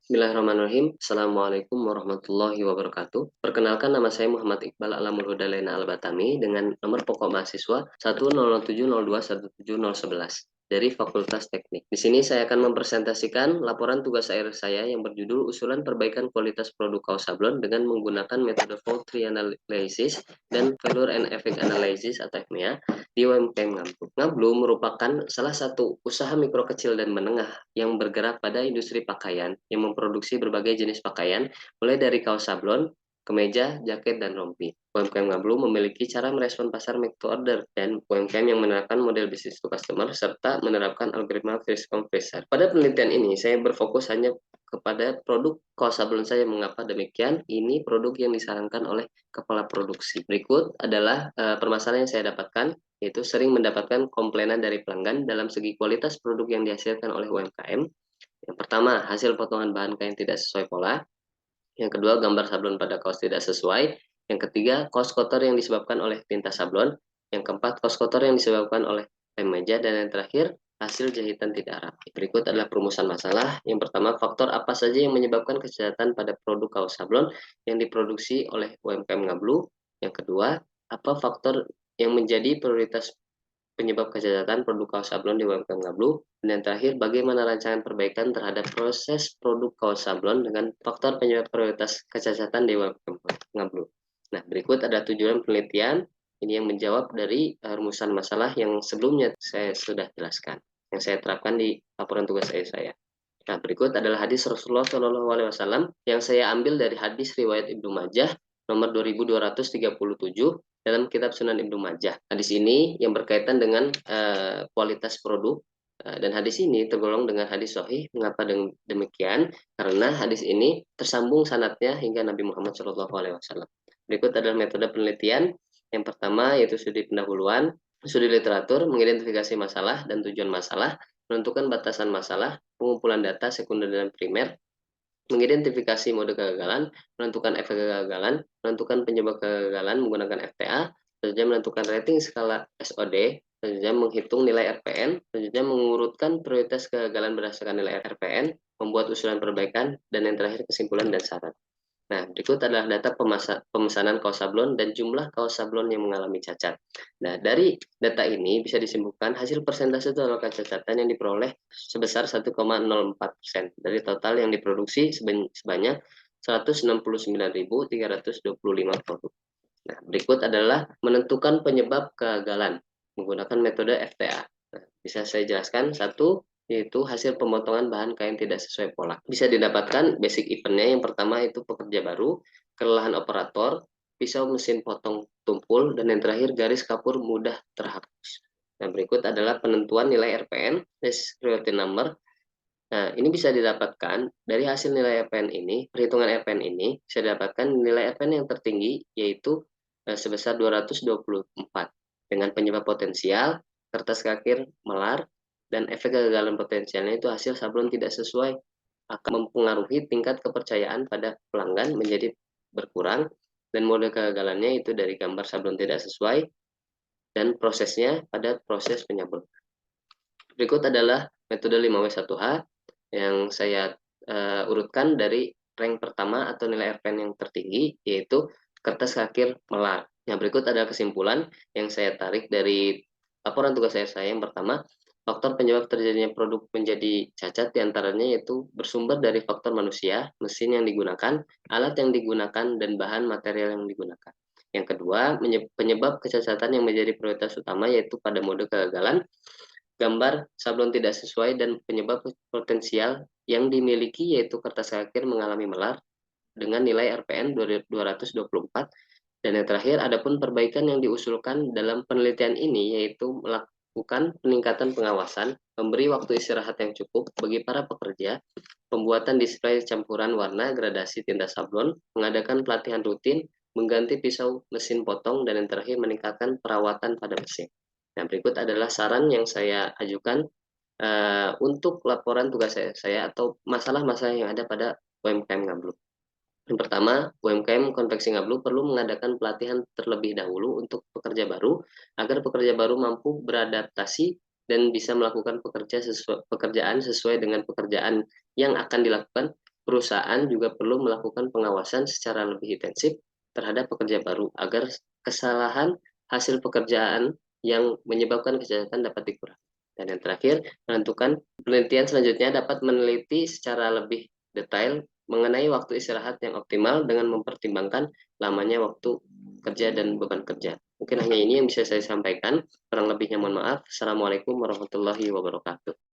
Bismillahirrahmanirrahim. Assalamualaikum warahmatullahi wabarakatuh. Perkenalkan, nama saya Muhammad Iqbal Alamul Huda Lena Al-Batami dengan nomor pokok mahasiswa 10070217011 dari Fakultas Teknik. Di sini saya akan mempresentasikan laporan tugas akhir saya yang berjudul Usulan Perbaikan Kualitas Produk Kaos Sablon dengan menggunakan metode Fault Tree Analysis dan Failure and Effect Analysis atau FMEA di UMKM Ngablu. Ngablu merupakan salah satu usaha mikro kecil dan menengah yang bergerak pada industri pakaian yang memproduksi berbagai jenis pakaian, mulai dari kaos sablon, kemeja, jaket, dan rompi. UMKM Ngablu memiliki cara merespon pasar make to order dan UMKM yang menerapkan model business to customer serta menerapkan algoritma first come first serve. Pada penelitian ini, saya berfokus hanya kepada produk kaos sablon saya. Mengapa demikian? Ini produk yang disarankan oleh kepala produksi. Berikut adalah permasalahan yang saya dapatkan, yaitu sering mendapatkan komplainan dari pelanggan dalam segi kualitas produk yang dihasilkan oleh UMKM. Yang pertama, hasil potongan bahan kain tidak sesuai pola. Yang kedua, gambar sablon pada kaos tidak sesuai. Yang ketiga, kaos kotor yang disebabkan oleh tinta sablon. Yang keempat, kaos kotor yang disebabkan oleh lem meja. Dan yang terakhir, hasil jahitan tidak rapi. Berikut adalah perumusan masalah. Yang pertama, faktor apa saja yang menyebabkan kecacatan pada produk kaos sablon yang diproduksi oleh UMKM Ngablu. Yang kedua, apa faktor yang menjadi prioritas penyebab kecacatan produk kaos sablon di UMKM Ngablu. Dan yang terakhir, bagaimana rancangan perbaikan terhadap proses produk kaos sablon dengan faktor penyebab prioritas kecacatan di UMKM Ngablu. Nah, berikut ada tujuan penelitian. Ini yang menjawab dari rumusan masalah yang sebelumnya saya sudah jelaskan, yang saya terapkan di laporan tugas saya. Nah, berikut adalah hadis Rasulullah Shallallahu Alaihi Wasallam yang saya ambil dari hadis riwayat Ibnu Majah nomor 2237 dalam kitab Sunan Ibnu Majah. Hadis ini yang berkaitan dengan kualitas produk, dan hadis ini tergolong dengan hadis sahih. Mengapa demikian? Karena hadis ini tersambung sanadnya hingga Nabi Muhammad Shallallahu Alaihi Wasallam. Berikut adalah metode penelitian. Yang pertama yaitu studi pendahuluan, studi literatur, mengidentifikasi masalah dan tujuan masalah, menentukan batasan masalah, pengumpulan data sekunder dan primer, mengidentifikasi mode kegagalan, menentukan efek kegagalan, menentukan penyebab kegagalan menggunakan FTA, selanjutnya menentukan rating skala SOD, selanjutnya menghitung nilai RPN, selanjutnya mengurutkan prioritas kegagalan berdasarkan nilai RPN, membuat usulan perbaikan, dan yang terakhir kesimpulan dan saran. Nah, berikut adalah data pemesanan kaos sablon dan jumlah kaos sablon yang mengalami cacat. Nah, dari data ini bisa disimpulkan hasil persentase total kecacatan yang diperoleh sebesar 1,04% dari total yang diproduksi sebanyak 169.325 produk. Nah, berikut adalah menentukan penyebab kegagalan menggunakan metode FTA. Nah, bisa saya jelaskan satu, yaitu hasil pemotongan bahan kain tidak sesuai pola. Bisa didapatkan basic eventnya. Yang pertama itu pekerja baru, kelelahan operator, pisau mesin potong tumpul, dan yang terakhir garis kapur mudah terhapus. Nah, berikut adalah penentuan nilai RPN, Risk Priority Number. Nah, ini bisa didapatkan dari hasil nilai RPN ini. Perhitungan RPN ini bisa didapatkan nilai RPN yang tertinggi, yaitu sebesar 224 dengan penyebab potensial, kertas kakir melar, dan efek kegagalan potensialnya itu hasil sablon tidak sesuai akan mempengaruhi tingkat kepercayaan pada pelanggan menjadi berkurang, dan mode kegagalannya itu dari gambar sablon tidak sesuai dan prosesnya pada proses penyablon. Berikut adalah metode 5W1H yang saya urutkan dari rank pertama atau nilai RPN yang tertinggi, yaitu kertas kakir melar. Yang berikut adalah kesimpulan yang saya tarik dari laporan tugas saya. Yang pertama, faktor penyebab terjadinya produk menjadi cacat diantaranya yaitu bersumber dari faktor manusia, mesin yang digunakan, alat yang digunakan, dan bahan material yang digunakan. Yang kedua, penyebab kecacatan yang menjadi prioritas utama yaitu pada mode kegagalan, gambar sablon tidak sesuai, dan penyebab potensial yang dimiliki yaitu kertas kakir mengalami melar dengan nilai RPN 224. Dan yang terakhir, adapun perbaikan yang diusulkan dalam penelitian ini yaitu melakukan peningkatan pengawasan, memberi waktu istirahat yang cukup bagi para pekerja, pembuatan display campuran warna gradasi tinta sablon, mengadakan pelatihan rutin, mengganti pisau mesin potong, dan yang terakhir meningkatkan perawatan pada mesin. Nah, berikut adalah saran yang saya ajukan untuk laporan tugas saya atau masalah-masalah yang ada pada UMKM Ngablu. Yang pertama, UMKM Konveksi Ngablu perlu mengadakan pelatihan terlebih dahulu untuk pekerja baru agar pekerja baru mampu beradaptasi dan bisa melakukan pekerjaan sesuai dengan pekerjaan yang akan dilakukan perusahaan juga perlu melakukan pengawasan secara lebih intensif terhadap pekerja baru agar kesalahan hasil pekerjaan yang menyebabkan kecelakaan dapat dikurangi. Dan yang terakhir, menentukan penelitian selanjutnya dapat meneliti secara lebih detail mengenai waktu istirahat yang optimal dengan mempertimbangkan lamanya waktu kerja dan beban kerja. Mungkin hanya ini yang bisa saya sampaikan. Kurang lebihnya mohon maaf. Assalamualaikum warahmatullahi wabarakatuh.